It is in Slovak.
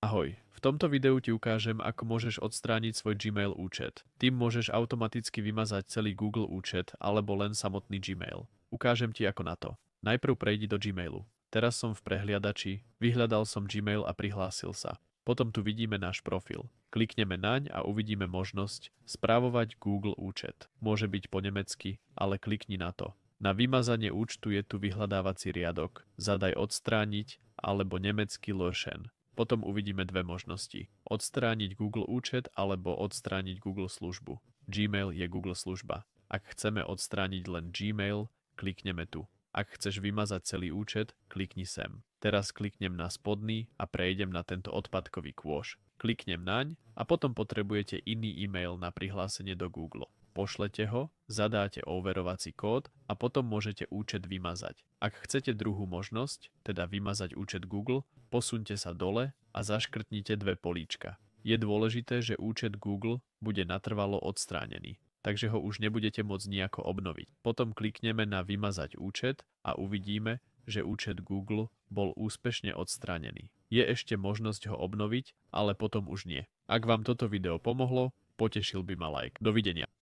Ahoj, v tomto videu ti ukážem, ako môžeš odstrániť svoj Gmail účet. Tým môžeš automaticky vymazať celý Google účet alebo len samotný Gmail. Ukážem ti ako na to. Najprv prejdi do Gmailu. Teraz som v prehliadači, vyhľadal som Gmail a prihlásil sa. Potom tu vidíme náš profil. Klikneme naň a uvidíme možnosť správovať Google účet. Môže byť po nemecky, ale klikni na to. Na vymazanie účtu je tu vyhľadávací riadok. Zadaj odstrániť alebo nemecky löschen. Potom uvidíme dve možnosti. Odstrániť Google účet alebo odstrániť Google službu. Gmail je Google služba. Ak chceme odstrániť len Gmail, klikneme tu. Ak chceš vymazať celý účet, klikni sem. Teraz kliknem na spodný a prejdem na tento odpadkový kôš. Kliknem naň a potom potrebujete iný e-mail na prihlásenie do Google. Pošlete ho, zadáte overovací kód a potom môžete účet vymazať. Ak chcete druhú možnosť, teda vymazať účet Google, posuňte sa dole a zaškrtnite dve políčka. Je dôležité, že účet Google bude natrvalo odstránený, takže ho už nebudete môcť nejako obnoviť. Potom klikneme na vymazať účet a uvidíme, že účet Google bol úspešne odstránený. Je ešte možnosť ho obnoviť, ale potom už nie. Ak vám toto video pomohlo, potešil by ma like. Dovidenia.